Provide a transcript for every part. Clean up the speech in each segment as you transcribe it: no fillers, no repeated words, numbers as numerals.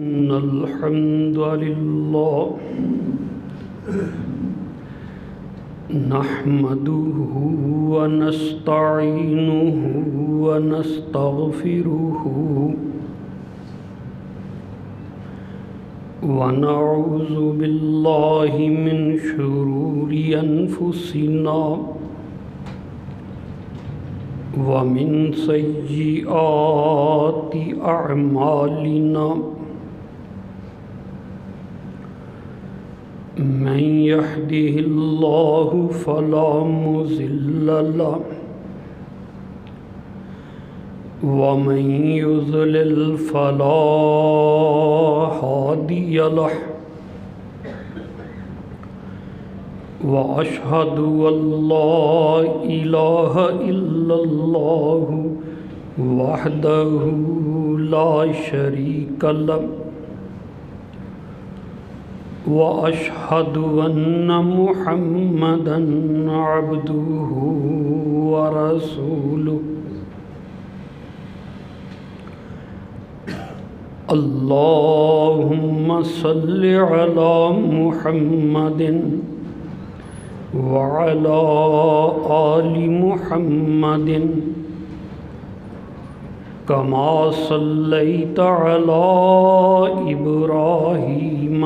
إن الحمد لله نحمده ونستعينه ونستغفره ونعوذ بالله من شرور أنفسنا ومن سيئات أعمالنا من يهده الله فلا مضل له ومن يضلل فلا هادي له وأشهد أن لا إله إلا الله وحده لا شريك له وأشهد أن محمدًا عبده ورسوله اللهم صل على محمد وعلى آل محمد كما صليت على إبراهيم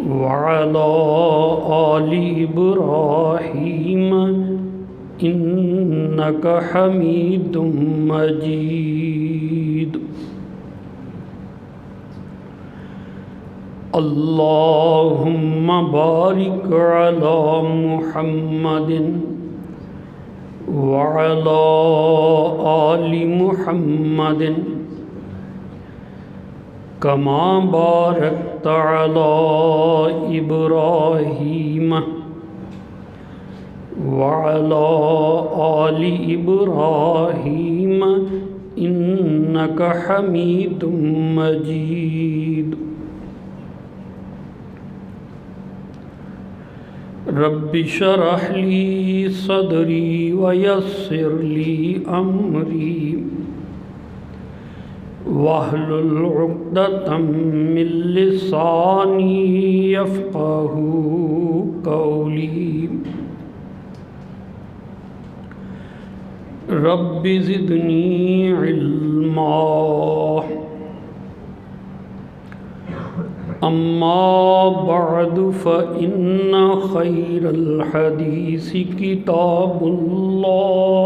وعلى آل إبراهيم إنك حميد مجيد اللهم بارك على محمد وعلى آل محمد كما باركت على إبراهيم وعلى آل إبراهيم إنك حميد مجيد رب اشرح لي صدري ويسر لي أمري واحلل عقدة من لساني يفقهوا قولي رب زدني علما أما بعد فإن خير الحديث كتاب الله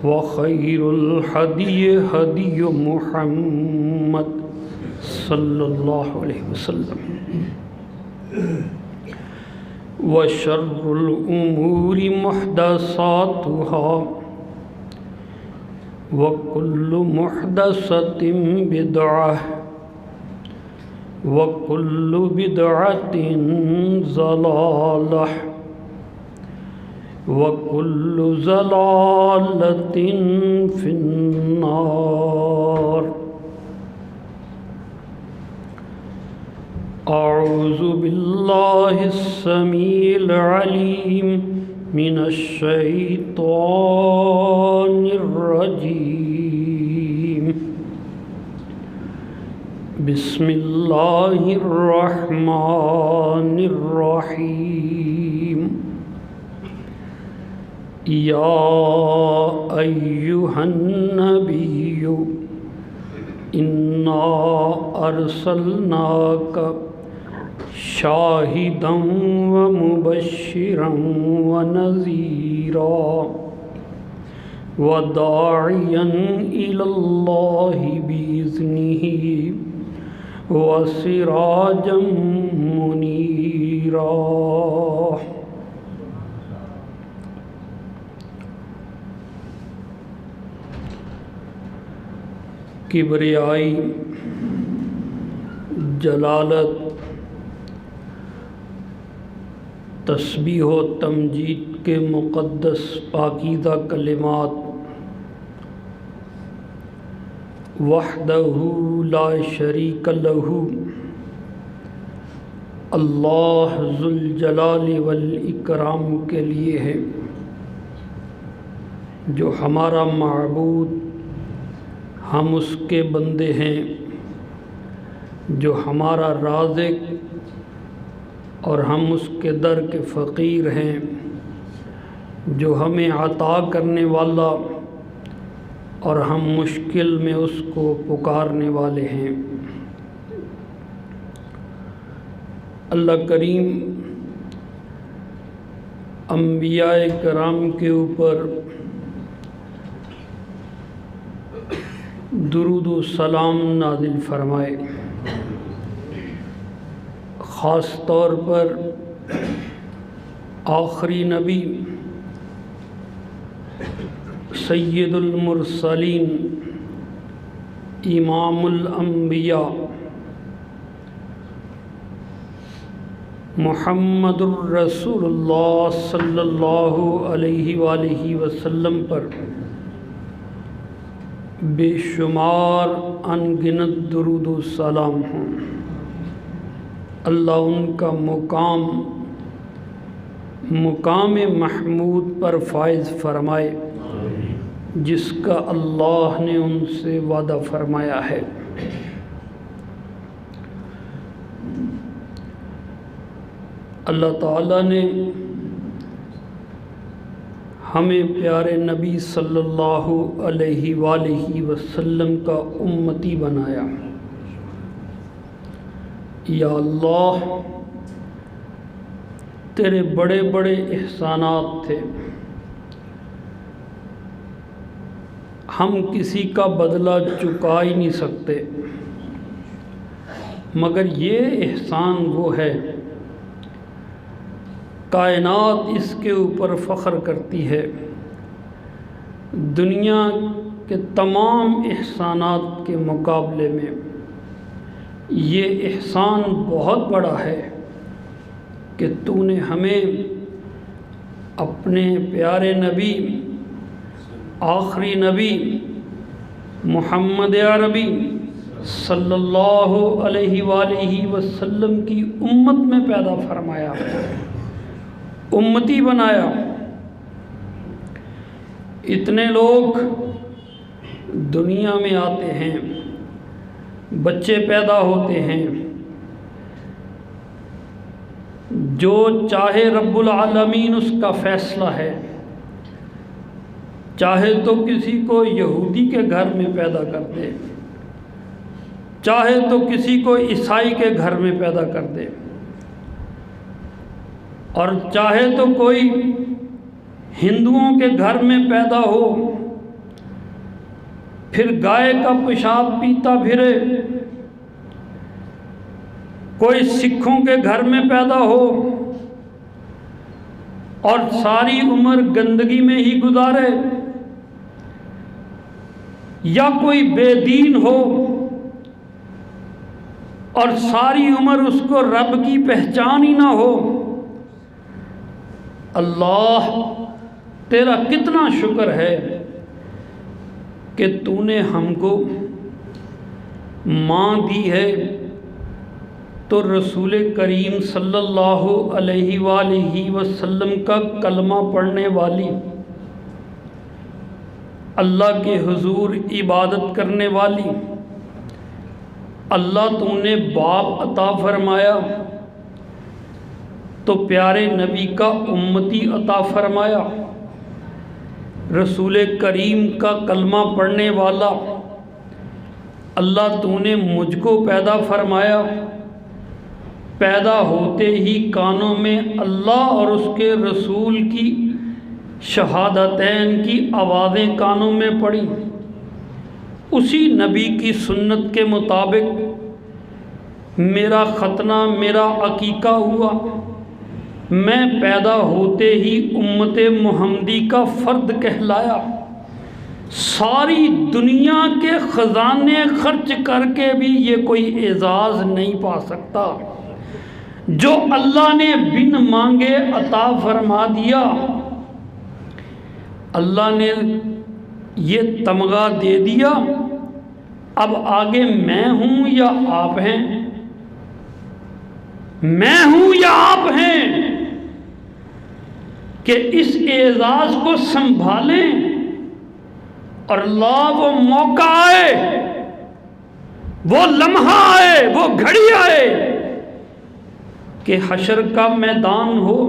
وخير الهدي هدي محمد صلى الله عليه وسلم وشر الأمور محدثاتها وكل محدثة بدعة وكل بدعة ضلالة وكل ضلالة في النار أعوذ بالله السميع العليم من الشيطان الرجيم بسم الله الرحمن الرحيم يا أيها النبي إنا أرسلناك شاهدا ومبشرا ونذيرا وداعيا إلى الله بإذنه وسراجا منيرا کبریائی، جلالت، تسبیح و تمجید کے مقدس پاکیزہ کلمات وحدہ لا شریک لہ اللہ ذوالجلال والاکرام کے لیے ہے۔ جو ہمارا معبود، ہم اس کے بندے ہیں، جو ہمارا رازق اور ہم اس کے در کے فقیر ہیں، جو ہمیں عطا کرنے والا اور ہم مشکل میں اس کو پکارنے والے ہیں۔ اللہ کریم انبیاء کرام کے اوپر درود و سلام نازل فرمائے، خاص طور پر آخری نبی سید المرسلین امام الانبیاء محمد الرسول اللہ صلی اللہ علیہ وآلہ وسلم پر بے شمار انگنت درود و سلام ہوں۔ اللہ ان کا مقام محمود پر فائز فرمائے جس کا اللہ نے ان سے وعدہ فرمایا ہے۔ اللہ تعالیٰ نے ہمیں پیارے نبی صلی اللہ علیہ وآلہ وسلم کا امتی بنایا۔ یا اللہ، تیرے بڑے بڑے احسانات تھے، ہم کسی کا بدلہ چکا ہی نہیں سکتے، مگر یہ احسان وہ ہے، کائنات اس کے اوپر فخر کرتی ہے۔ دنیا کے تمام احسانات کے مقابلے میں یہ احسان بہت بڑا ہے کہ تو نے ہمیں اپنے پیارے نبی، آخری نبی محمد عربی صلی اللہ علیہ وآلہ وسلم کی امت میں پیدا فرمایا، امتی بنایا۔ اتنے لوگ دنیا میں آتے ہیں، بچے پیدا ہوتے ہیں، جو چاہے رب العالمین اس کا فیصلہ ہے، چاہے تو کسی کو یہودی کے گھر میں پیدا کر دے، چاہے تو کسی کو عیسائی کے گھر میں پیدا کر دے، اور چاہے تو کوئی ہندوؤں کے گھر میں پیدا ہو، پھر گائے کا پیشاب پیتا پھرے، کوئی سکھوں کے گھر میں پیدا ہو اور ساری عمر گندگی میں ہی گزارے، یا کوئی بے دین ہو اور ساری عمر اس کو رب کی پہچان ہی نہ ہو۔ اللہ تیرا کتنا شکر ہے کہ تو نے ہم کو ماں دی ہے، تو رسول کریم صلی اللہ علیہ وآلہ وسلم کا کلمہ پڑھنے والی، اللہ کے حضور عبادت کرنے والی، اللہ تو نے باپ عطا فرمایا تو پیارے نبی کا امتی عطا فرمایا، رسول کریم کا کلمہ پڑھنے والا اللہ تو نے مجھ کو پیدا فرمایا۔ پیدا ہوتے ہی کانوں میں اللہ اور اس کے رسول کی شہادتین کی آوازیں کانوں میں پڑی، اسی نبی کی سنت کے مطابق میرا ختنہ، میرا عقیقہ ہوا، میں پیدا ہوتے ہی امت محمدی کا فرد کہلایا۔ ساری دنیا کے خزانے خرچ کر کے بھی یہ کوئی اعزاز نہیں پا سکتا جو اللہ نے بن مانگے عطا فرما دیا۔ اللہ نے یہ تمغہ دے دیا، اب آگے میں ہوں یا آپ ہیں، میں ہوں یا آپ ہیں کہ اس اعزاز کو سنبھالیں اور اللہ وہ موقع آئے، وہ لمحہ آئے، وہ گھڑی آئے کہ حشر کا میدان ہو،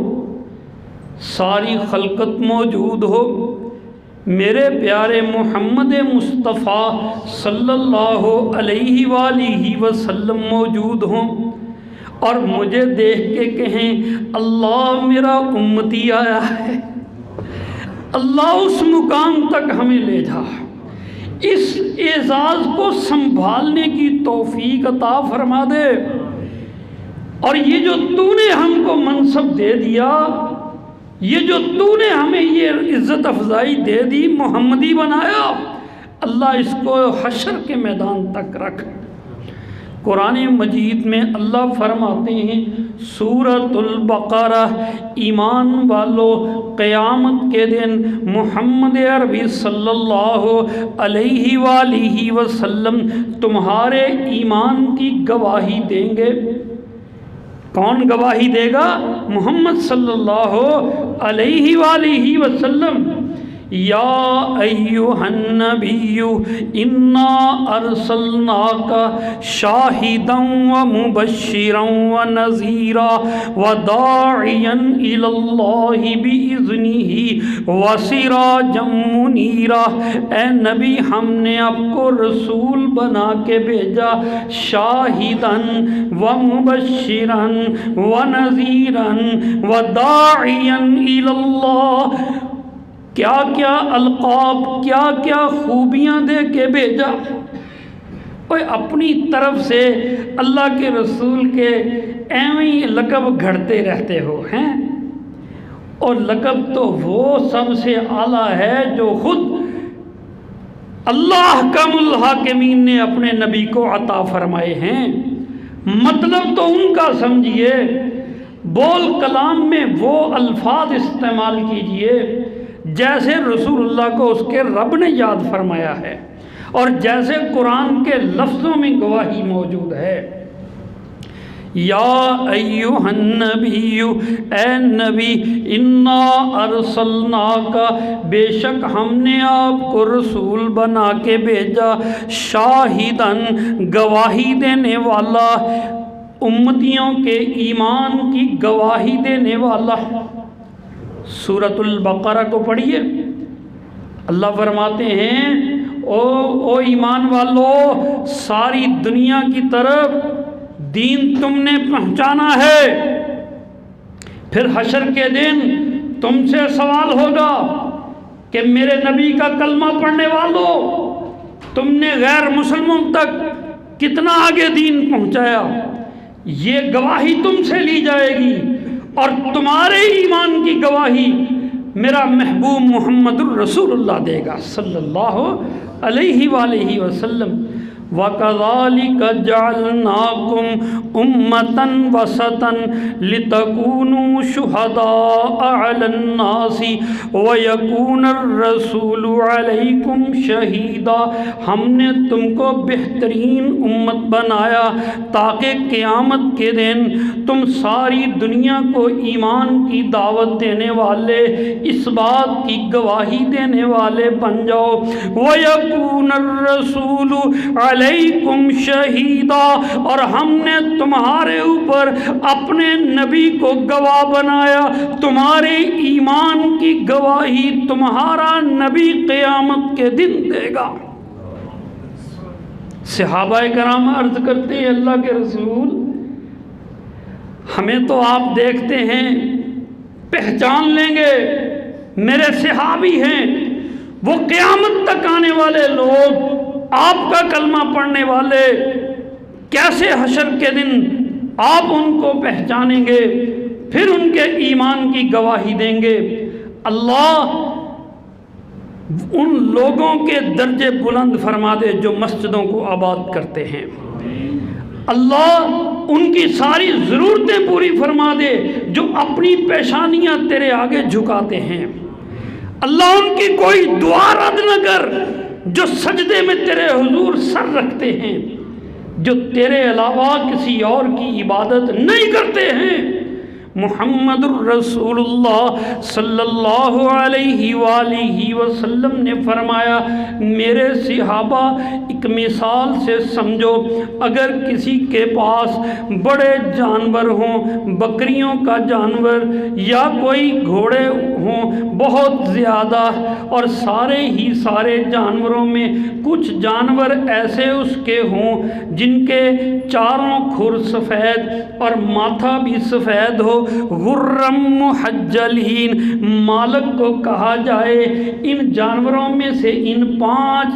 ساری خلقت موجود ہو، میرے پیارے محمد مصطفیٰ صلی اللہ علیہ وآلہ وسلم موجود ہوں اور مجھے دیکھ کے کہیں اللہ میرا امتی آیا ہے، اللہ اس مقام تک ہمیں لے جا، اس اعزاز کو سنبھالنے کی توفیق عطا فرما دے۔ اور یہ جو تو نے ہم کو منصب دے دیا، یہ جو تو نے ہمیں یہ عزت افزائی دے دی، محمدی بنایا، اللہ اس کو حشر کے میدان تک رکھ۔ قرآن مجید میں اللہ فرماتے ہیں سورۃ البقرہ، ایمان والو قیامت کے دن محمد عربی صلی اللہ علیہ وآلہ وسلم تمہارے ایمان کی گواہی دیں گے۔ کون گواہی دے گا؟ محمد صلی اللہ علیہ وآلہ وسلم۔ یا ایھا النبی انا ارسلناک شاہدا ومبشرا ونذیرا وداعیا الی اللہ باذنہ وسراجا منیرا۔ اے نبی ہم نے آپ کو رسول بنا کے بھیجا، شاہدا ومبشرا ونذیرا وداعیا الی اللہ۔ کیا کیا القاب، کیا کیا خوبیاں دے کے بھیجا۔ اوے اپنی طرف سے اللہ کے رسول کے ایویں لقب گھڑتے رہتے ہو ہیں، اور لقب تو وہ سب سے اعلیٰ ہے جو خود اللہ احکم الحاکمین نے اپنے نبی کو عطا فرمائے ہیں۔ مطلب تو ان کا سمجھیے، بول کلام میں وہ الفاظ استعمال کیجئے جیسے رسول اللہ کو اس کے رب نے یاد فرمایا ہے، اور جیسے قرآن کے لفظوں میں گواہی موجود ہے۔ یا ایھا النبی، اے نبی، انا ارسلناک، بے شک ہم نے آپ کو رسول بنا کے بھیجا، شاہدن، گواہی دینے والا، امتیوں کے ایمان کی گواہی دینے والا۔ سورۃ البقرہ کو پڑھیے، اللہ فرماتے ہیں او ایمان والو، ساری دنیا کی طرف دین تم نے پہنچانا ہے۔ پھر حشر کے دن تم سے سوال ہوگا کہ میرے نبی کا کلمہ پڑھنے والوں، تم نے غیر مسلموں تک کتنا آگے دین پہنچایا۔ یہ گواہی تم سے لی جائے گی، اور تمہارے ایمان کی گواہی میرا محبوب محمد الرسول اللہ دے گا صلی اللہ علیہ وآلہ وسلم۔ وَكَذَلِكَ جَعَلْنَاكُمْ أُمَّةً وَسَطًا لِتَكُونُوا شُهَدَاءَ عَلَى النَّاسِ وَيَكُونَ الرَّسُولُ عَلَيْكُمْ شَهِيدًا۔ ہم نے تم کو بہترین امت بنایا تاکہ قیامت کے دن تم ساری دنیا کو ایمان کی دعوت دینے والے، اس بات کی گواہی دینے والے بن جاؤ۔ وَيَكُونَ الرَّسُولُ علیکم شہیدا، اور ہم نے تمہارے اوپر اپنے نبی کو گواہ بنایا۔ تمہارے ایمان کی گواہی تمہارا نبی قیامت کے دن دے گا۔ صحابہ کرام عرض کرتے ہیں اللہ کے رسول، ہمیں تو آپ دیکھتے ہیں، پہچان لیں گے، میرے صحابی ہیں، وہ قیامت تک آنے والے لوگ، آپ کا کلمہ پڑھنے والے، کیسے حشر کے دن آپ ان کو پہچانیں گے، پھر ان کے ایمان کی گواہی دیں گے۔ اللہ ان لوگوں کے درجے بلند فرما دے جو مسجدوں کو آباد کرتے ہیں، اللہ ان کی ساری ضرورتیں پوری فرما دے جو اپنی پیشانیاں تیرے آگے جھکاتے ہیں، اللہ ان کی کوئی دعا رد نہ کر جو سجدے میں تیرے حضور سر رکھتے ہیں، جو تیرے علاوہ کسی اور کی عبادت نہیں کرتے ہیں۔ محمد الرسول اللہ صلی اللہ علیہ وآلہ وسلم نے فرمایا، میرے صحابہ ایک مثال سے سمجھو، اگر کسی کے پاس بڑے جانور ہوں، بکریوں کا جانور یا کوئی گھوڑے ہوں بہت زیادہ، اور سارے جانوروں میں کچھ جانور ایسے اس کے ہوں جن کے چاروں کھر سفید اور ماتھا بھی سفید ہو، غرم محجلین، مالک کو کہا جائے ان جانوروں میں سے ان 5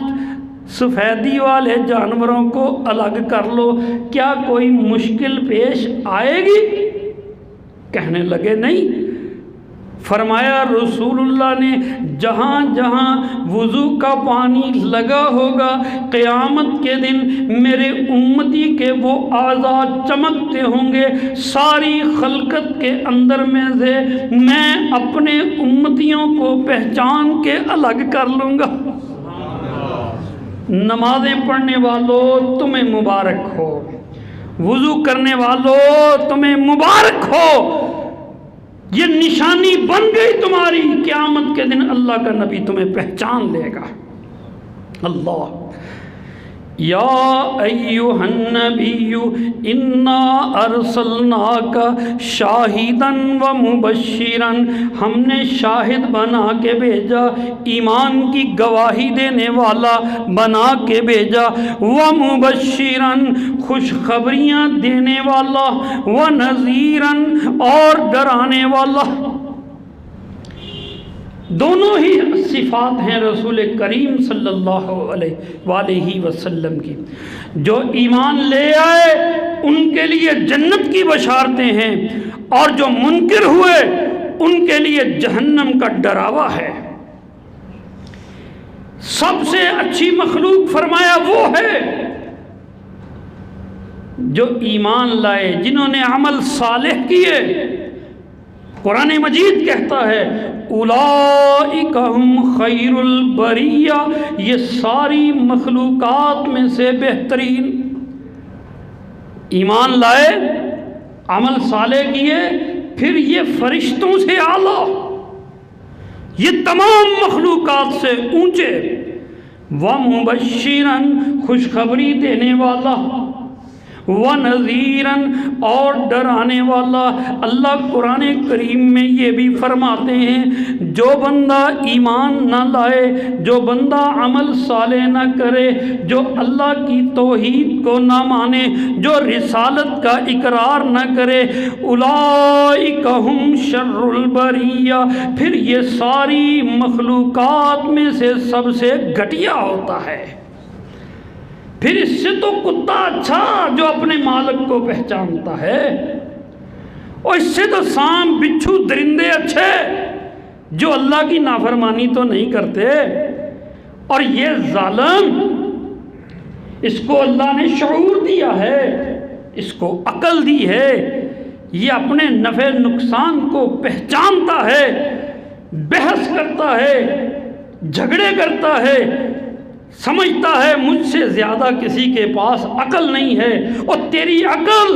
سفیدی والے جانوروں کو الگ کر لو، کیا کوئی مشکل پیش آئے گی؟ کہنے لگے نہیں۔ فرمایا رسول اللہ نے، جہاں جہاں وضو کا پانی لگا ہوگا قیامت کے دن میرے امتی کے وہ اعضاء چمکتے ہوں گے، ساری خلقت کے اندر میں سے میں اپنے امتیوں کو پہچان کے الگ کر لوں گا۔ نمازیں پڑھنے والوں تمہیں مبارک ہو، وضو کرنے والوں تمہیں مبارک ہو، یہ نشانی بن گئی تمہاری، قیامت کے دن اللہ کا نبی تمہیں پہچان لے گا۔ اللہ یا ایھا النبی انا ارسلناک شاہدا و مبشرا، ہم نے شاہد بنا کے بھیجا، ایمان کی گواہی دینے والا بنا کے بھیجا، و مبشرا، خوشخبریاں دینے والا، و نذیرا، اور ڈرانے والا۔ دونوں ہی صفات ہیں رسول کریم صلی اللہ علیہ وسلم کی۔ جو ایمان لے آئے ان کے لیے جنت کی بشارتیں ہیں، اور جو منکر ہوئے ان کے لیے جہنم کا ڈراوا ہے۔ سب سے اچھی مخلوق فرمایا وہ ہے جو ایمان لائے، جنہوں نے عمل صالح کیے۔ قرآن مجید کہتا ہے اولئک ہم خیر البریہ، یہ ساری مخلوقات میں سے بہترین۔ ایمان لائے، عمل صالح کیے، پھر یہ فرشتوں سے اعلیٰ، یہ تمام مخلوقات سے اونچے۔ وَمُبَشِّرًا، خوشخبری دینے والا، وَنَذِيرًا، اور ڈرانے والا۔ اللہ قرآن کریم میں یہ بھی فرماتے ہیں، جو بندہ ایمان نہ لائے، جو بندہ عمل صالح نہ کرے، جو اللہ کی توحید کو نہ مانے، جو رسالت کا اقرار نہ کرے، اولئک ہم شر البریہ، پھر یہ ساری مخلوقات میں سے سب سے گھٹیا ہوتا ہے۔ پھر اس سے تو کتا اچھا جو اپنے مالک کو پہچانتا ہے، اور اس سے تو سانپ بچھو درندے اچھے جو اللہ کی نافرمانی تو نہیں کرتے۔ اور یہ ظالم، اس کو اللہ نے شعور دیا ہے، اس کو عقل دی ہے، یہ اپنے نفع نقصان کو پہچانتا ہے، بحث کرتا ہے، جھگڑے کرتا ہے، سمجھتا ہے مجھ سے زیادہ کسی کے پاس عقل نہیں ہے۔ اور تیری عقل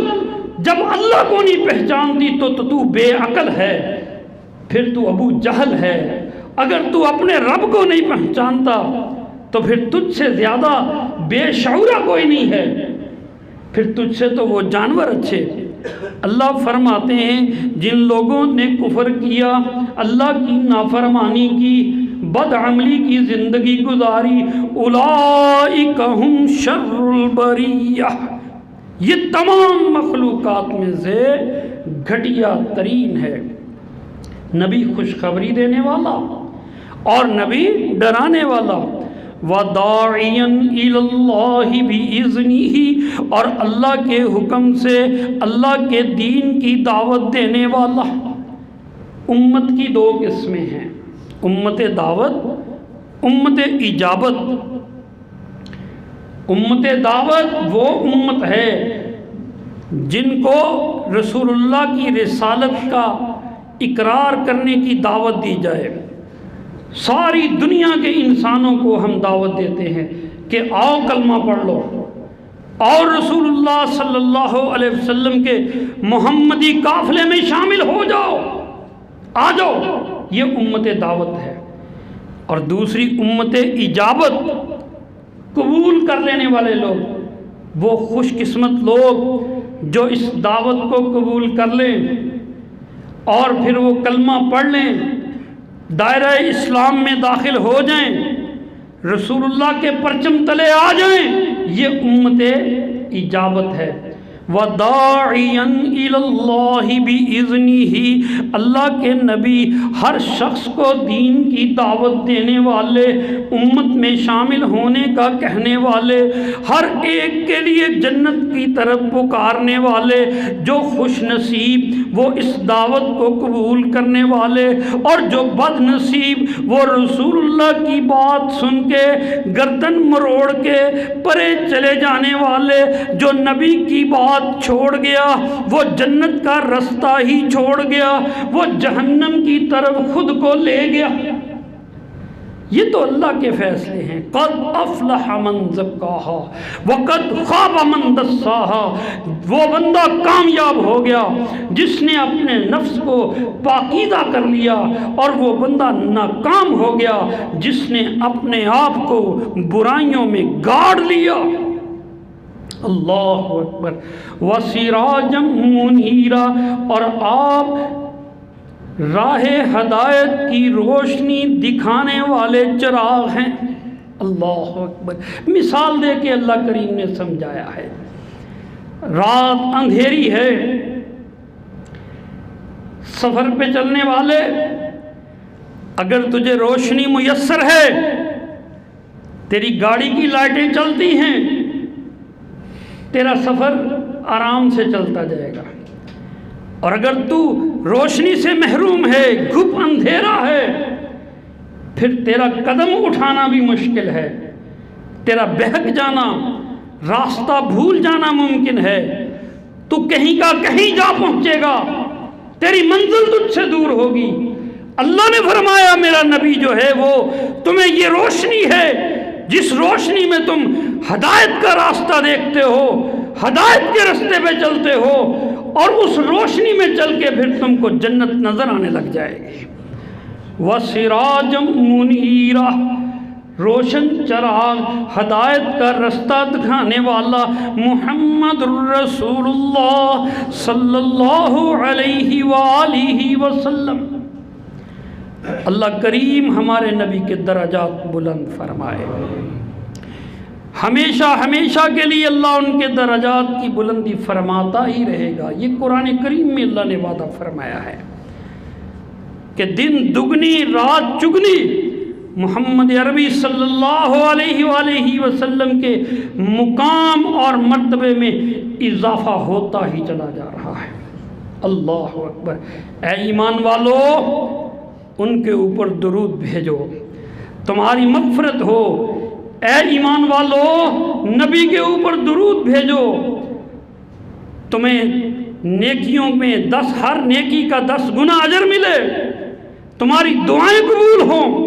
جب اللہ کو نہیں پہچانتی تو بے عقل ہے، پھر تو ابو جہل ہے۔ اگر تو اپنے رب کو نہیں پہچانتا تو پھر تجھ سے زیادہ بے شعورہ کوئی نہیں ہے، پھر تجھ سے تو وہ جانور اچھے۔ اللہ فرماتے ہیں جن لوگوں نے کفر کیا، اللہ کی نافرمانی کی، بدعملی کی زندگی گزاری، اولئک ہم شر البریہ، یہ تمام مخلوقات میں سے گھٹیا ترین ہے۔ نبی خوشخبری دینے والا اور نبی ڈرانے والا، وَدَاعِيًا إِلَى اللَّهِ بِإِذْنِهِ، اور اللہ کے حکم سے اللہ کے دین کی دعوت دینے والا۔ امت کی 2 قسمیں ہیں، امت دعوت، امت اجابت۔ امت دعوت وہ امت ہے جن کو رسول اللہ کی رسالت کا اقرار کرنے کی دعوت دی جائے۔ ساری دنیا کے انسانوں کو ہم دعوت دیتے ہیں کہ آؤ کلمہ پڑھ لو، اور رسول اللہ صلی اللہ علیہ وسلم کے محمدی قافلے میں شامل ہو جاؤ، آ جاؤ، یہ امت دعوت ہے۔ اور دوسری امت اجابت، قبول کر لینے والے لوگ، وہ خوش قسمت لوگ جو اس دعوت کو قبول کر لیں اور پھر وہ کلمہ پڑھ لیں، دائرہ اسلام میں داخل ہو جائیں، رسول اللہ کے پرچم تلے آ جائیں، یہ امت اجابت ہے۔ وَدَاعِيًا إِلَى اللَّهِ بِإِذْنِهِ، اللہ کے نبی ہر شخص کو دین کی دعوت دینے والے، امت میں شامل ہونے کا کہنے والے، ہر ایک کے لیے جنت کی طرف پکارنے والے، جو خوش نصیب وہ اس دعوت کو قبول کرنے والے، اور جو بد نصیب وہ رسول اللہ کی بات سن کے گردن مروڑ کے پرے چلے جانے والے، جو نبی کی بات چھوڑ گیا وہ جنت کا رستہ ہی چھوڑ گیا، وہ جہنم کی طرف خود کو لے گیا۔ یہ تو اللہ کے فیصلے ہیں۔ قد افلح من زکاہا وقد خاب من دساہا، وہ بندہ کامیاب ہو گیا جس نے اپنے نفس کو پاکیزہ کر لیا، اور وہ بندہ ناکام ہو گیا جس نے اپنے آپ کو برائیوں میں گاڑ لیا۔ اللہ اکبر۔ وَسِرَاجًا مُنِيرًا، اور آپ راہ ہدایت کی روشنی دکھانے والے چراغ ہیں۔ اللہ اکبر۔ مثال دے کے اللہ کریم نے سمجھایا ہے۔ رات اندھیری ہے، سفر پہ چلنے والے، اگر تجھے روشنی میسر ہے، تیری گاڑی کی لائٹیں چلتی ہیں، تیرا سفر آرام سے چلتا جائے گا۔ اور اگر تو روشنی سے محروم ہے، گھپ اندھیرا ہے، پھر تیرا قدم اٹھانا بھی مشکل ہے، تیرا بہک جانا، راستہ بھول جانا ممکن ہے، تو کہیں کا کہیں جا پہنچے گا، تیری منزل تجھ سے دور ہوگی۔ اللہ نے فرمایا میرا نبی جو ہے وہ تمہیں یہ روشنی ہے جس روشنی میں تم ہدایت کا راستہ دیکھتے ہو، ہدایت کے راستے پہ چلتے ہو، اور اس روشنی میں چل کے پھر تم کو جنت نظر آنے لگ جائے گی۔ وَسِرَاجًا مُنِيرًا، روشن چراغ، ہدایت کا رستہ دکھانے والا محمد الرسول اللہ صلی اللہ علیہ وآلہ وسلم۔ اللہ کریم ہمارے نبی کے درجات بلند فرمائے، ہمیشہ ہمیشہ کے لیے اللہ ان کے درجات کی بلندی فرماتا ہی رہے گا۔ یہ قرآن کریم میں اللہ نے وعدہ فرمایا ہے کہ دن دگنی رات چگنی محمد عربی صلی اللہ علیہ وآلہ وسلم کے مقام اور مرتبے میں اضافہ ہوتا ہی چلا جا رہا ہے۔ اللہ اکبر۔ اے ایمان والو، ان کے اوپر درود بھیجو تمہاری مغفرت ہو۔ اے ایمان والو، نبی کے اوپر درود بھیجو، تمہیں نیکیوں میں ہر نیکی کا 10 گنا اجر ملے، تمہاری دعائیں قبول ہوں۔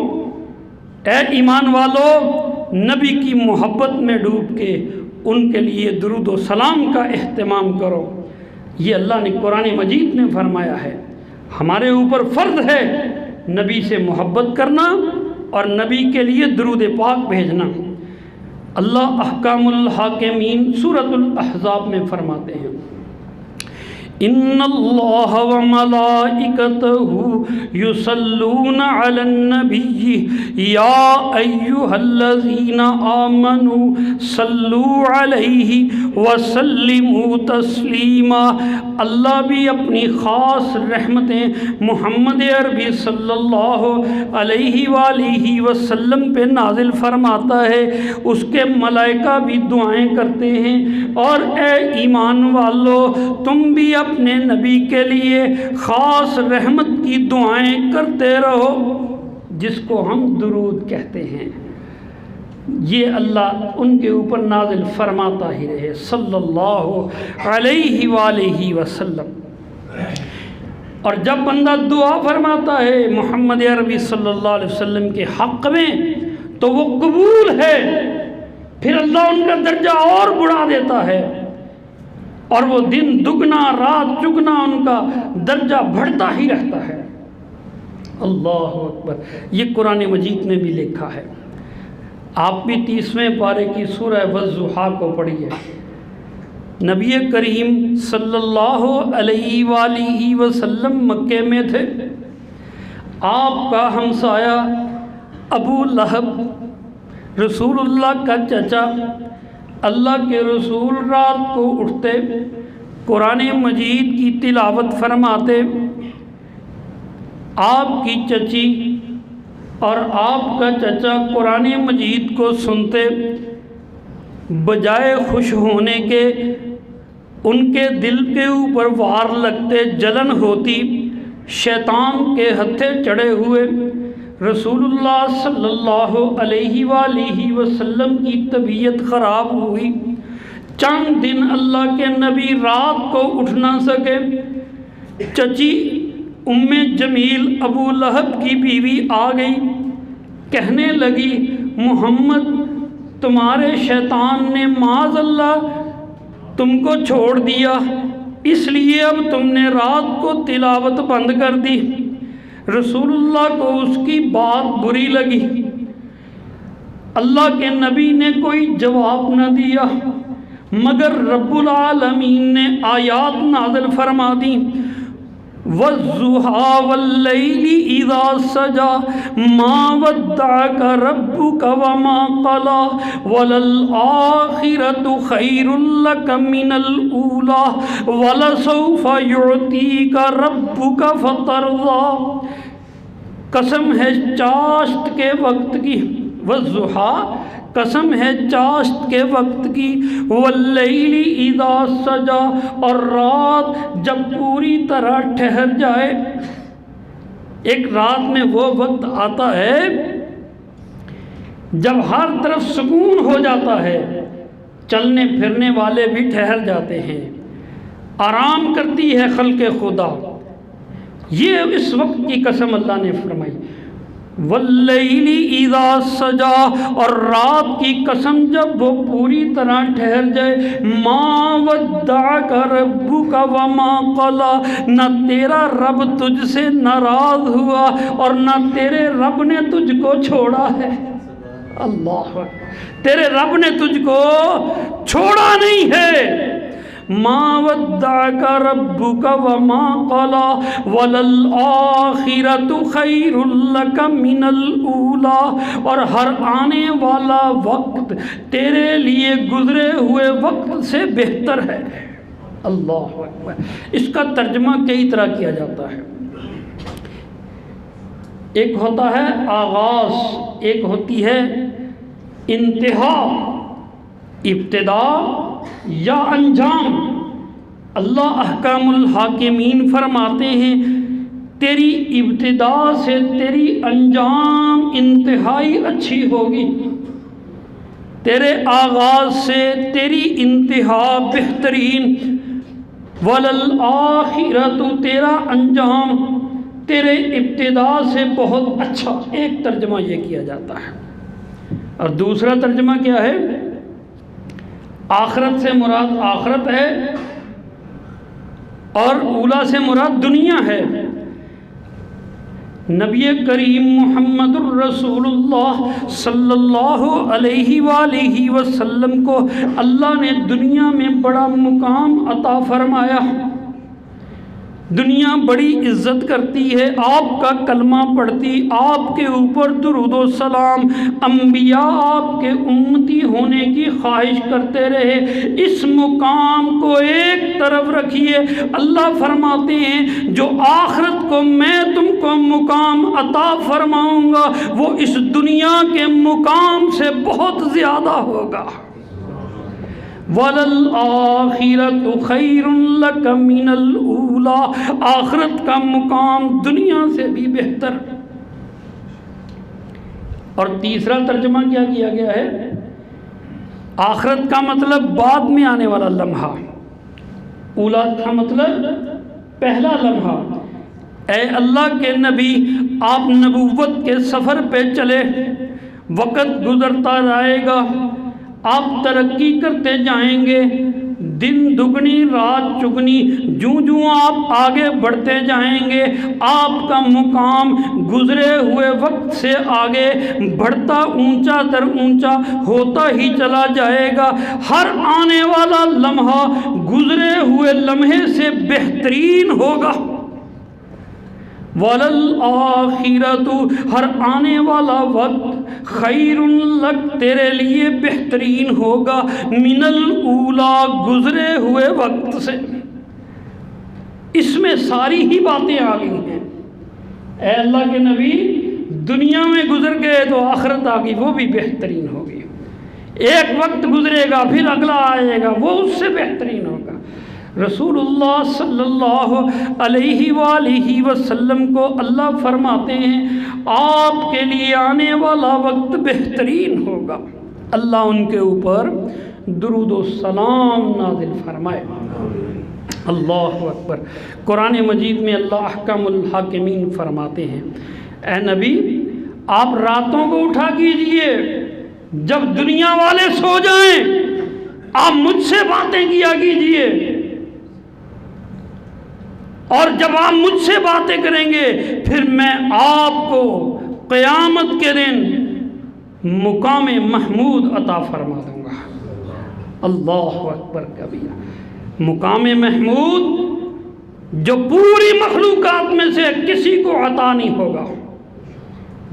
اے ایمان والو، نبی کی محبت میں ڈوب کے ان کے لیے درود و سلام کا اہتمام کرو۔ یہ اللہ نے قرآن مجید میں فرمایا ہے۔ ہمارے اوپر فرض ہے نبی سے محبت کرنا اور نبی کے لیے درود پاک بھیجنا۔ اللہ احکام الحاکمین سورۃ الاحزاب میں فرماتے ہیں، ان اللہ وملائکتہ یصلون علی النبی یا ایہا الذین آمنوا صلوا علیہ وسلموا تسلیما۔ اللہ بھی اپنی خاص رحمتیں محمد عربی صلی اللہ علیہ وآلہ وسلم پہ نازل فرماتا ہے، اس کے ملائکہ بھی دعائیں کرتے ہیں۔ اور اے ایمان والو، تم بھی اپنے نبی کے لیے خاص رحمت کی دعائیں کرتے رہو، جس کو ہم درود کہتے ہیں۔ یہ اللہ ان کے اوپر نازل فرماتا ہی رہے صلی اللہ علیہ وآلہ وسلم۔ اور جب بندہ دعا فرماتا ہے محمد عربی صلی اللہ علیہ وسلم کے حق میں تو وہ قبول ہے، پھر اللہ ان کا درجہ اور بڑھا دیتا ہے، اور وہ دن دگنا رات چگنا ان کا درجہ بڑھتا ہی رہتا ہے۔ اللہ اکبر، یہ قرآن مجید میں بھی لکھا ہے۔ آپ بھی 30ویں پارے کی سورہ والضحیٰ کو پڑھیے۔ نبی کریم صلی اللہ علیہ وآلہ وسلم مکے میں تھے، آپ کا ہمسایہ ابو لہب رسول اللہ کا چچا، اللہ کے رسول رات کو اٹھتے قرآن مجید کی تلاوت فرماتے، آپ کی چچی اور آپ کا چچا قرآن مجید کو سنتے، بجائے خوش ہونے کے ان کے دل کے اوپر وار لگتے، جلن ہوتی، شیطان کے ہتھے چڑھے ہوئے رسول اللہ صلی اللہ علیہ وآلہ وسلم کی طبیعت خراب ہوئی۔ چند دن اللہ کے نبی رات کو اٹھ نہ سکے۔ چچی ام جمیل ابو لہب کی بیوی آ گئی، کہنے لگی محمد تمہارے شیطان نے معاذ اللہ تم کو چھوڑ دیا، اس لیے اب تم نے رات کو تلاوت بند کر دی۔ رسول اللہ کو اس کی بات بری لگی، اللہ کے نبی نے کوئی جواب نہ دیا، مگر رب العالمین نے آیات نازل فرما دی، وَالضُّحَىٰ وَاللَّيْلِ إِذَا سَجَىٰ مَا وَدَّعَكَ رَبُّكَ وَمَا قَلَىٰ وَلَلْآخِرَةُ خَيْرٌ لَّكَ مِنَ الْأُولَىٰ وَلَسَوْفَ يُعْطِيكَ رَبُّكَ فَتَرْضَىٰ۔ قسم ہے چاشت کے وقت کی، والضحیٰ قسم ہے چاشت کے وقت کی، واللیل اذا سجا اور رات جب پوری طرح ٹھہر جائے۔ ایک رات میں وہ وقت آتا ہے جب ہر طرف سکون ہو جاتا ہے، چلنے پھرنے والے بھی ٹھہر جاتے ہیں، آرام کرتی ہے خلق خدا۔ یہ اس وقت کی قسم اللہ نے فرمائی، واللیل اذا سجا اور رات کی قسم جب وہ پوری طرح ٹھہر جائے، ما ودعک ربک وما قلی، نہ تیرا رب تجھ سے ناراض ہوا اور نہ تیرے رب نے تجھ کو چھوڑا ہے۔ اللہ، تیرے رب نے تجھ کو چھوڑا نہیں ہے۔ ما ودعک ربک وما قلی وللآخرۃ خیر لک من الاولی، اور ہر آنے والا وقت تیرے لیے گزرے ہوئے وقت سے بہتر ہے۔ اللہ اکبر۔ اس کا ترجمہ کئی طرح کیا جاتا ہے، ایک ہوتا ہے آغاز، ایک ہوتی ہے انتہا، ابتدا یا انجام۔ اللہ احکام الحاکمین فرماتے ہیں تیری ابتدا سے تیری انجام انتہائی اچھی ہوگی، تیرے آغاز سے تیری انتہا بہترین، وَلَلْآخِرَةُ تیرا انجام تیرے ابتدا سے بہت اچھا۔ ایک ترجمہ یہ کیا جاتا ہے، اور دوسرا ترجمہ کیا ہے؟ آخرت سے مراد آخرت ہے اور اولا سے مراد دنیا ہے۔ نبی کریم محمد الرسول اللہ صلی اللہ علیہ وآلہ وسلم کو اللہ نے دنیا میں بڑا مقام عطا فرمایا، دنیا بڑی عزت کرتی ہے، آپ کا کلمہ پڑھتی، آپ کے اوپر درود و سلام، انبیاء آپ کے امتی ہونے کی خواہش کرتے رہے۔ اس مقام کو ایک طرف رکھیے، اللہ فرماتے ہیں جو آخرت کو میں تم کو مقام عطا فرماؤں گا وہ اس دنیا کے مقام سے بہت زیادہ ہوگا۔ وَلَلْآخِرَةُ خَيْرٌ لَكَ مِنَ الْأُولَىٰ، آخرت کا مقام دنیا سے بھی بہتر۔ اور تیسرا ترجمہ کیا کیا گیا ہے؟ آخرت کا مطلب بعد میں آنے والا لمحہ، اولا کا مطلب پہلا لمحہ۔ اے اللہ کے نبی، آپ نبوت کے سفر پہ چلے، وقت گزرتا رہے گا، آپ ترقی کرتے جائیں گے، دن دگنی رات چگنی، جوں آپ آگے بڑھتے جائیں گے آپ کا مقام گزرے ہوئے وقت سے آگے بڑھتا اونچا در اونچا ہوتا ہی چلا جائے گا۔ ہر آنے والا لمحہ گزرے ہوئے لمحے سے بہترین ہوگا۔ وَلَلْآخِرَةُ، ہر آنے والا وقت خیر لک، تیرے لیے بہترین ہوگا، من الاولیٰ، گزرے ہوئے وقت سے۔ اس میں ساری ہی باتیں آ گئی ہیں۔ اے اللہ کے نبی، دنیا میں گزر گئے تو آخرت آ گئی، وہ بھی بہترین ہوگی۔ ایک وقت گزرے گا پھر اگلا آئے گا، وہ اس سے بہترین ہوگا۔ رسول اللہ صلی اللہ علیہ وآلہ وسلم کو اللہ فرماتے ہیں آپ کے لیے آنے والا وقت بہترین ہوگا۔ اللہ ان کے اوپر درود و سلام نازل فرمائے۔ اللہ اکبر۔ قرآن مجید میں اللہ احکم الحاکمین فرماتے ہیں، اے نبی آپ راتوں کو اٹھا کیجئے، جب دنیا والے سو جائیں آپ مجھ سے باتیں کیا کیجئے، اور جب آپ مجھ سے باتیں کریں گے پھر میں آپ کو قیامت کے دن مقام محمود عطا فرما دوں گا۔ اللہ اکبر کبیرہ۔ مقام محمود جو پوری مخلوقات میں سے کسی کو عطا نہیں ہوگا،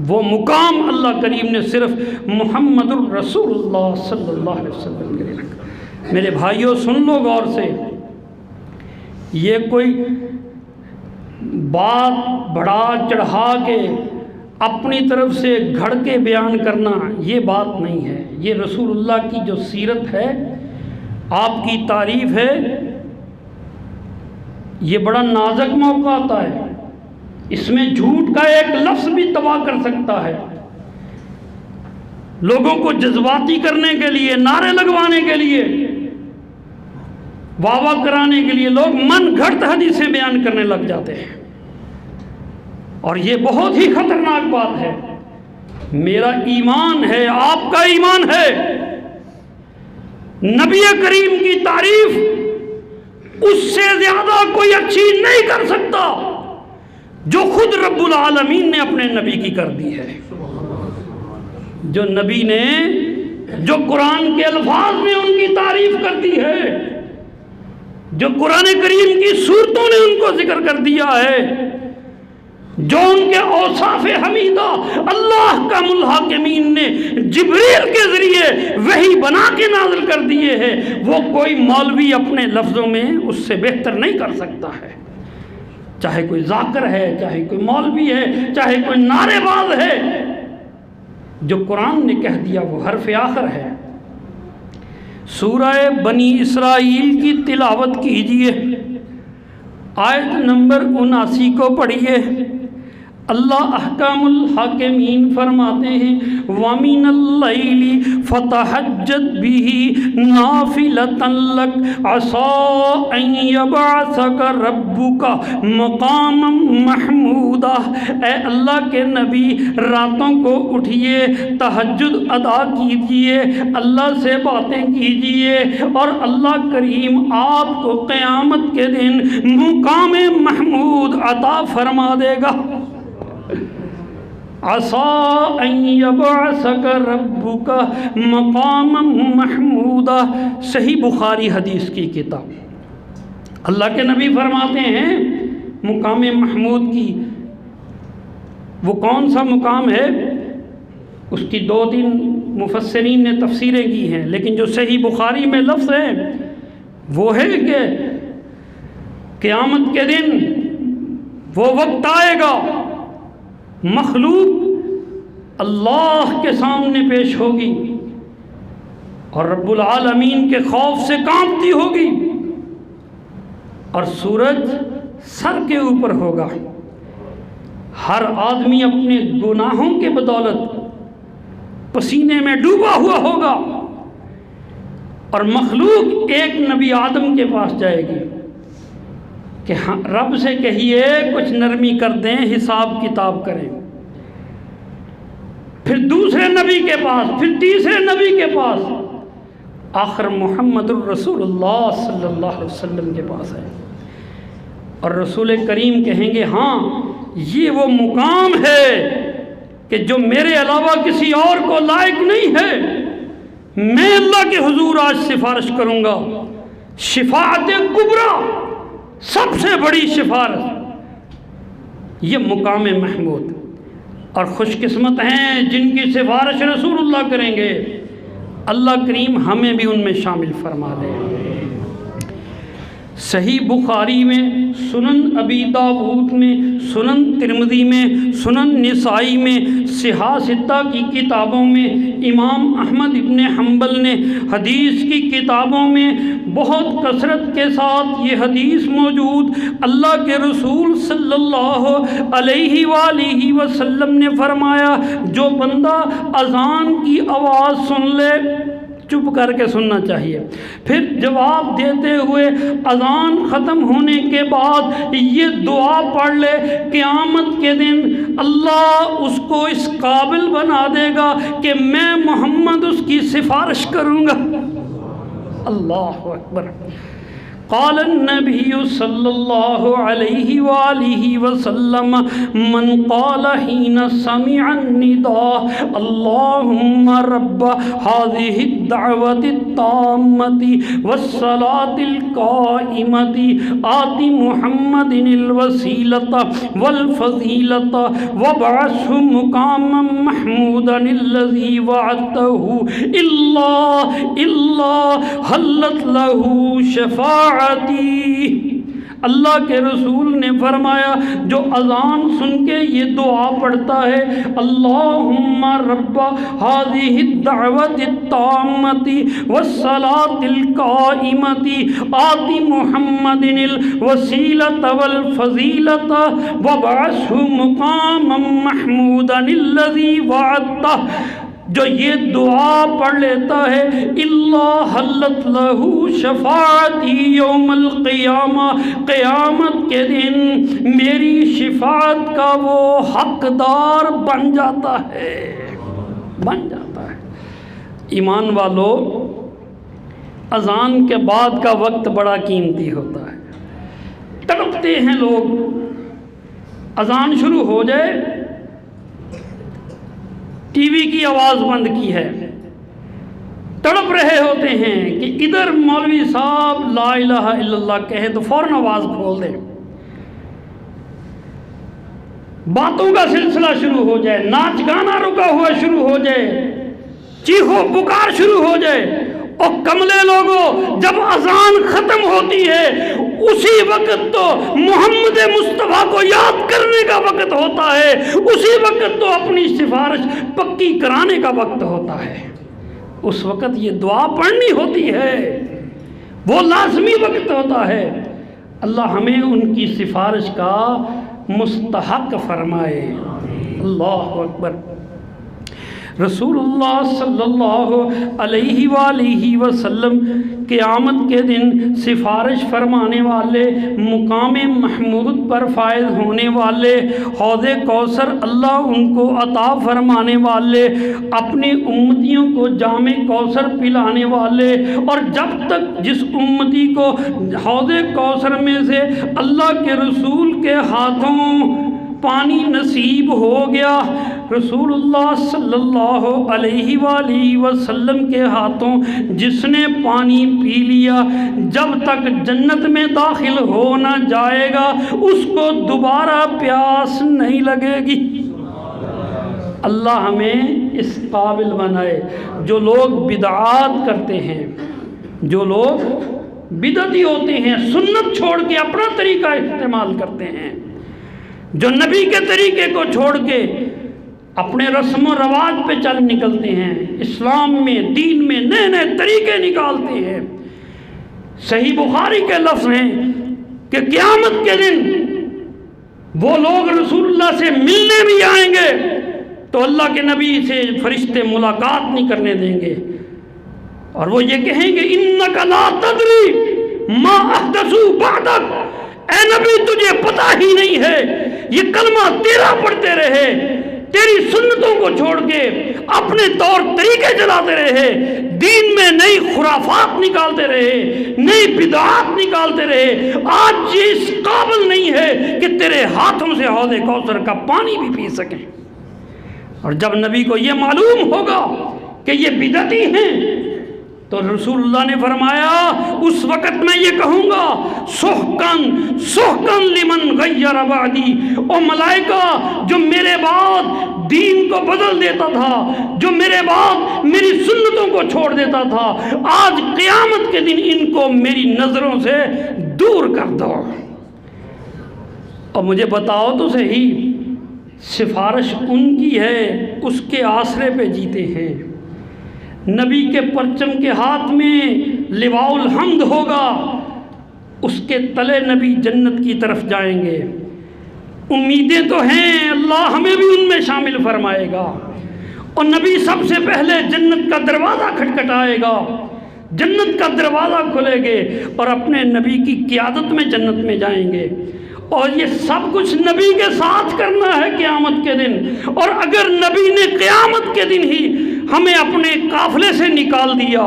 وہ مقام اللہ کریم نے صرف محمد الرسول اللہ صلی اللہ علیہ وسلم کے لیے رکھا۔ میرے بھائیوں سن لو غور سے، یہ کوئی بات بڑھا چڑھا کے اپنی طرف سے گھڑ کے بیان کرنا یہ بات نہیں ہے۔ یہ رسول اللہ کی جو سیرت ہے، آپ کی تعریف ہے، یہ بڑا نازک موقع آتا ہے۔ اس میں جھوٹ کا ایک لفظ بھی تباہ کر سکتا ہے۔ لوگوں کو جذباتی کرنے کے لیے، نعرے لگوانے کے لیے، واہ واہ کرانے کے لیے لوگ من گھڑت حدیثیں بیان کرنے لگ جاتے ہیں، اور یہ بہت ہی خطرناک بات ہے۔ میرا ایمان ہے، آپ کا ایمان ہے، نبی کریم کی تعریف اس سے زیادہ کوئی اچھی نہیں کر سکتا جو خود رب العالمین نے اپنے نبی کی کر دی ہے۔ جو نبی نے، جو قرآن کے الفاظ میں ان کی تعریف کر دی ہے، جو قرآن کریم کی صورتوں نے ان کو ذکر کر دیا ہے، جو ان کے اوصاف حمیدہ اللہ کا الحاکمین نے جبریل کے ذریعے وحی بنا کے نازل کر دیے ہیں، وہ کوئی مولوی اپنے لفظوں میں اس سے بہتر نہیں کر سکتا ہے۔ چاہے کوئی ذاکر ہے، چاہے کوئی مولوی ہے، چاہے کوئی نعرے باز ہے، جو قرآن نے کہہ دیا وہ حرف آخر ہے۔ سورہ بنی اسرائیل کی تلاوت کیجئے، آیت نمبر 79 کو پڑھیے۔ اللہ احکام الحاکمین فرماتے ہیں وَمِنَ اللَّيْلِ فَتَحَجَّدْ بِهِ نَافِلَةً لَكَ عَسَىٰ أَن يَبْعَثَكَ رَبُّكَ مَقَامًا مَحْمُودًا۔ اے اللہ کے نبی، راتوں کو اٹھیے، تہجد ادا کیجئے، اللہ سے باتیں کیجئے، اور اللہ کریم آپ کو قیامت کے دن مقام محمود عطا فرما دے گا۔ عَسَىٰ أَن يَبْعَثَكَ رَبُّكَ مَقَامًا مَحْمُودًا۔ صحیح بخاری حدیث کی کتاب۔ اللہ کے نبی فرماتے ہیں مقام محمود کی، وہ کون سا مقام ہے؟ اس کی 2-3 مفسرین نے تفسیریں کی ہیں، لیکن جو صحیح بخاری میں لفظ ہے وہ ہے کہ قیامت کے دن وہ وقت آئے گا، مخلوق اللہ کے سامنے پیش ہوگی اور رب العالمین کے خوف سے کانپتی ہوگی، اور سورج سر کے اوپر ہوگا۔ ہر آدمی اپنے گناہوں کے بدولت پسینے میں ڈوبا ہوا ہوگا، اور مخلوق ایک نبی آدم کے پاس جائے گی کہ رب سے کہیے کچھ نرمی کر دیں، حساب کتاب کریں۔ پھر دوسرے نبی کے پاس، پھر تیسرے نبی کے پاس، آخر محمد الرسول اللہ صلی اللہ علیہ وسلم کے پاس ہے، اور رسول کریم کہیں گے ہاں یہ وہ مقام ہے کہ جو میرے علاوہ کسی اور کو لائق نہیں ہے، میں اللہ کے حضور آج سفارش کروں گا، شفاعت کبریٰ، سب سے بڑی سفارش، یہ مقام محمود، اور خوش قسمت ہیں جن کی سفارش رسول اللہ کریں گے، اللہ کریم ہمیں بھی ان میں شامل فرما دے۔ صحیح بخاری میں، سنن ابی داؤد میں، سنن ترمذی میں، سنن نسائی میں، صحاح ستہ کی کتابوں میں، امام احمد ابن حنبل نے حدیث کی کتابوں میں بہت کثرت کے ساتھ یہ حدیث موجود، اللہ کے رسول صلی اللہ علیہ وآلہ وسلم نے فرمایا جو بندہ اذان کی آواز سن لے، چپ کر کے سننا چاہیے، پھر جواب دیتے ہوئے اذان ختم ہونے کے بعد یہ دعا پڑھ لے، قیامت کے دن اللہ اس کو اس قابل بنا دے گا کہ میں محمد اس کی سفارش کروں گا۔ اللہ اکبر۔ قال النبی صلی اللہ علیہ وآلہ وسلم من قال حین سمع النداء اللہم رب هذه الدعوة التامة والصلاة القائمة آت محمد الوسیلة والفضیلة وابعثه مقاما محمودا الذي وعدته الا حلت له شفاعت۔ اللہ کے رسول نے فرمایا جو اذان سن کے یہ دعا پڑھتا ہے، اللہم رب هذه الدعوة التامة والصلاة القائمة آت محمد الوسیلة والفضیلة وابعثه مقاما محمودا الذي وعدته، جو یہ دعا پڑھ لیتا ہے اللہ حلت لہ شفاعتی یوم القیامہ، قیامت کے دن میری شفاعت کا وہ حقدار بن جاتا ہے، بن جاتا ہے۔ ایمان والو، اذان کے بعد کا وقت بڑا قیمتی ہوتا ہے، تڑپتے ہیں لوگ، اذان شروع ہو جائے، ٹی وی کی آواز بند کی ہے، تڑپ رہے ہوتے ہیں کہ ادھر مولوی صاحب لا الہ الا اللہ کہے تو فوراً آواز کھول دیں، باتوں کا سلسلہ شروع ہو جائے، ناچ گانا رکا ہوا شروع ہو جائے، چیخو پکار شروع ہو جائے، اور کملے لوگوں جب اذان ختم ہوتی ہے اسی وقت تو محمد مصطفیٰ کو یاد کرنے کا وقت ہوتا ہے، اسی وقت تو اپنی سفارش پکی کرانے کا وقت ہوتا ہے، اس وقت یہ دعا پڑھنی ہوتی ہے، وہ لازمی وقت ہوتا ہے۔ اللہ ہمیں ان کی سفارش کا مستحق فرمائے۔ اللہ اکبر۔ رسول اللہ صلی اللہ علیہ وآلہ وسلم قیامت کے دن سفارش فرمانے والے، مقام محمود پر فائز ہونے والے، حوض کوثر اللہ ان کو عطا فرمانے والے، اپنی امتیوں کو جام کوثر پلانے والے، اور جب تک جس امتی کو حوض کوثر میں سے اللہ کے رسول کے ہاتھوں پانی نصیب ہو گیا، رسول اللہ صلی اللہ علیہ وآلہ وسلم کے ہاتھوں جس نے پانی پی لیا، جب تک جنت میں داخل ہو نہ جائے گا اس کو دوبارہ پیاس نہیں لگے گی۔ اللہ ہمیں اس قابل بنائے۔ جو لوگ بدعات کرتے ہیں، جو لوگ بدعتی ہوتے ہیں، سنت چھوڑ کے اپنا طریقہ استعمال کرتے ہیں، جو نبی کے طریقے کو چھوڑ کے اپنے رسم و رواج پہ چل نکلتے ہیں، اسلام میں، دین میں نئے نئے طریقے نکالتے ہیں، صحیح بخاری کے لفظ ہیں کہ قیامت کے دن وہ لوگ رسول اللہ سے ملنے بھی آئیں گے تو اللہ کے نبی سے فرشتے ملاقات نہیں کرنے دیں گے، اور وہ یہ کہیں گے اِنَّكَ لَا تَدْرِي مَا أَحْدَثُوا بَعْدَكَ، اے نبی تجھے پتہ ہی نہیں ہے، یہ کلمہ تیرا پڑھتے رہے تیری سنتوں کو چھوڑ کے اپنے طور طریقے چلاتے رہے، دین میں نئی خرافات نکالتے رہے، نئی بدعات نکالتے رہے، آج یہ اس قابل نہیں ہے کہ تیرے ہاتھوں سے حوض کوثر کا پانی بھی پی سکیں۔ اور جب نبی کو یہ معلوم ہوگا کہ یہ بدعتی ہیں تو رسول اللہ نے فرمایا اس وقت میں یہ کہوں گا سحقن سحقن لمن غیر بعدی، او ملائکہ جو میرے بعد دین کو بدل دیتا تھا، جو میرے بعد میری سنتوں کو چھوڑ دیتا تھا، آج قیامت کے دن ان کو میری نظروں سے دور کر دو۔ اور مجھے بتاؤ تو صحیح، سفارش ان کی ہے، اس کے آسرے پہ جیتے ہیں، نبی کے پرچم کے ہاتھ میں لواء الحمد ہوگا، اس کے تلے نبی جنت کی طرف جائیں گے۔ امیدیں تو ہیں، اللہ ہمیں بھی ان میں شامل فرمائے گا، اور نبی سب سے پہلے جنت کا دروازہ کھٹکھٹائے گا، جنت کا دروازہ کھلے گے اور اپنے نبی کی قیادت میں جنت میں جائیں گے۔ اور یہ سب کچھ نبی کے ساتھ کرنا ہے قیامت کے دن، اور اگر نبی نے قیامت کے دن ہی ہمیں اپنے قافلے سے نکال دیا،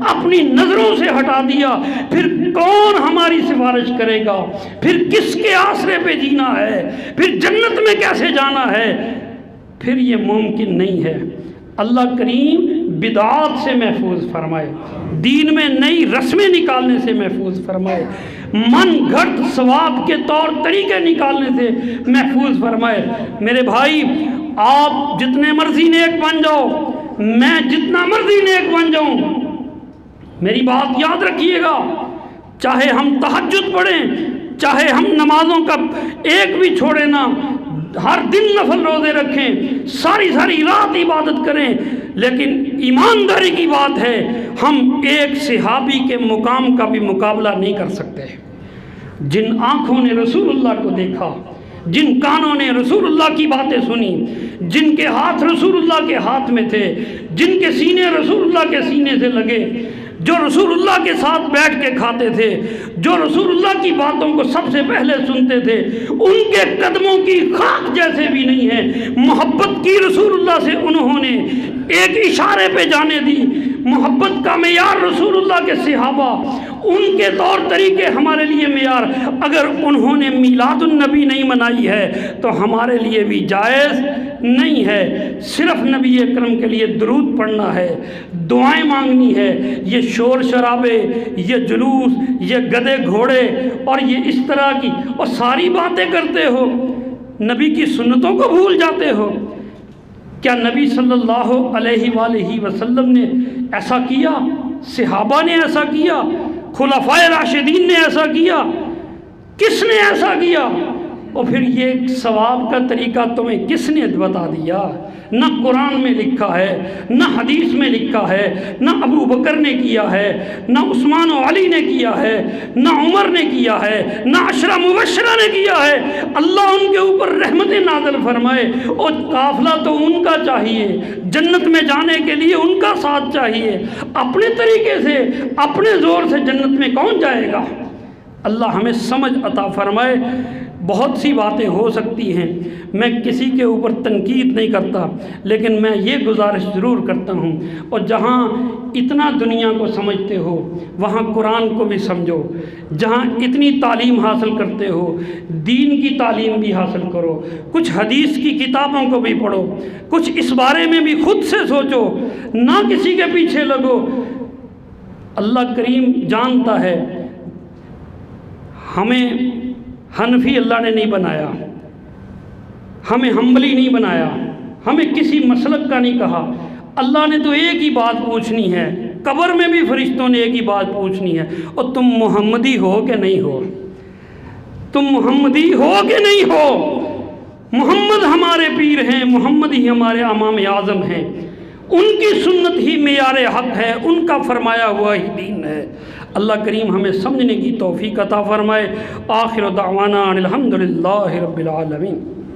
اپنی نظروں سے ہٹا دیا، پھر کون ہماری سفارش کرے گا؟ پھر کس کے آسرے پہ جینا ہے؟ پھر جنت میں کیسے جانا ہے؟ پھر یہ ممکن نہیں ہے۔ اللہ کریم بدعات سے محفوظ فرمائے، دین میں نئی رسمیں نکالنے سے محفوظ فرمائے، من گھڑت ثواب کے طور طریقے نکالنے سے محفوظ فرمائے۔ میرے بھائی، آپ جتنے مرضی نیک بن جاؤ، میں جتنا مرضی نیک بن جاؤں، میری بات یاد رکھیے گا، چاہے ہم تہجد پڑھیں، چاہے ہم نمازوں کا ایک بھی چھوڑیں نہ، ہر دن نفل روزے رکھیں، ساری رات عبادت کریں، لیکن ایمانداری کی بات ہے ہم ایک صحابی کے مقام کا بھی مقابلہ نہیں کر سکتے۔ جن آنکھوں نے رسول اللہ کو دیکھا، جن کانوں نے رسول اللہ کی باتیں سنی، جن کے ہاتھ رسول اللہ کے ہاتھ میں تھے، جن کے سینے رسول اللہ کے سینے سے لگے، جو رسول اللہ کے ساتھ بیٹھ کے کھاتے تھے، جو رسول اللہ کی باتوں کو سب سے پہلے سنتے تھے، ان کے قدموں کی خاک جیسے بھی نہیں ہے۔ محبت کی رسول اللہ سے انہوں نے ایک اشارے پہ جانے دی۔ محبت کا معیار رسول اللہ کے صحابہ، ان کے طور طریقے ہمارے لیے معیار۔ اگر انہوں نے میلاد النبی نہیں منائی ہے تو ہمارے لیے بھی جائز نہیں ہے۔ صرف نبی اکرم کے لیے درود پڑھنا ہے، دعائیں مانگنی ہے۔ یہ شور شرابے، یہ جلوس، یہ گدے گھوڑے اور یہ اس طرح کی اور ساری باتیں کرتے ہو، نبی کی سنتوں کو بھول جاتے ہو۔ کیا نبی صلی اللہ علیہ وآلہ وسلم نے ایسا کیا؟ صحابہ نے ایسا کیا؟ خلفائے راشدین نے ایسا کیا؟ کس نے ایسا کیا؟ اور پھر یہ ثواب کا طریقہ تمہیں کس نے بتا دیا؟ نہ قرآن میں لکھا ہے، نہ حدیث میں لکھا ہے، نہ ابو بکر نے کیا ہے، نہ عثمان و علی نے کیا ہے، نہ عمر نے کیا ہے، نہ عشرہ مبشرہ نے کیا ہے۔ اللہ ان کے اوپر رحمت نازل فرمائے، اور قافلہ تو ان کا چاہیے، جنت میں جانے کے لیے ان کا ساتھ چاہیے۔ اپنے طریقے سے، اپنے زور سے جنت میں کون جائے گا؟ اللہ ہمیں سمجھ عطا فرمائے۔ بہت سی باتیں ہو سکتی ہیں، میں کسی کے اوپر تنقید نہیں کرتا، لیکن میں یہ گزارش ضرور کرتا ہوں، اور جہاں اتنا دنیا کو سمجھتے ہو وہاں قرآن کو بھی سمجھو، جہاں اتنی تعلیم حاصل کرتے ہو دین کی تعلیم بھی حاصل کرو، کچھ حدیث کی کتابوں کو بھی پڑھو، کچھ اس بارے میں بھی خود سے سوچو، نہ کسی کے پیچھے لگو۔ اللہ کریم جانتا ہے ہمیں حنفی اللہ نے نہیں بنایا، ہمیں حنبلی نہیں بنایا، ہمیں کسی مسلک کا نہیں کہا۔ اللہ نے تو ایک ہی بات پوچھنی ہے، قبر میں بھی فرشتوں نے ایک ہی بات پوچھنی ہے، اور تم محمدی ہو کہ نہیں ہو؟ تم محمدی ہو کہ نہیں ہو؟ محمد ہمارے پیر ہیں، محمد ہی ہمارے امام اعظم ہیں، ان کی سنت ہی معیار حق ہے، ان کا فرمایا ہوا ہی دین ہے۔ اللہ کریم ہمیں سمجھنے کی توفیق عطا فرمائے۔ آخر دعوانا الحمدللہ رب العالمین۔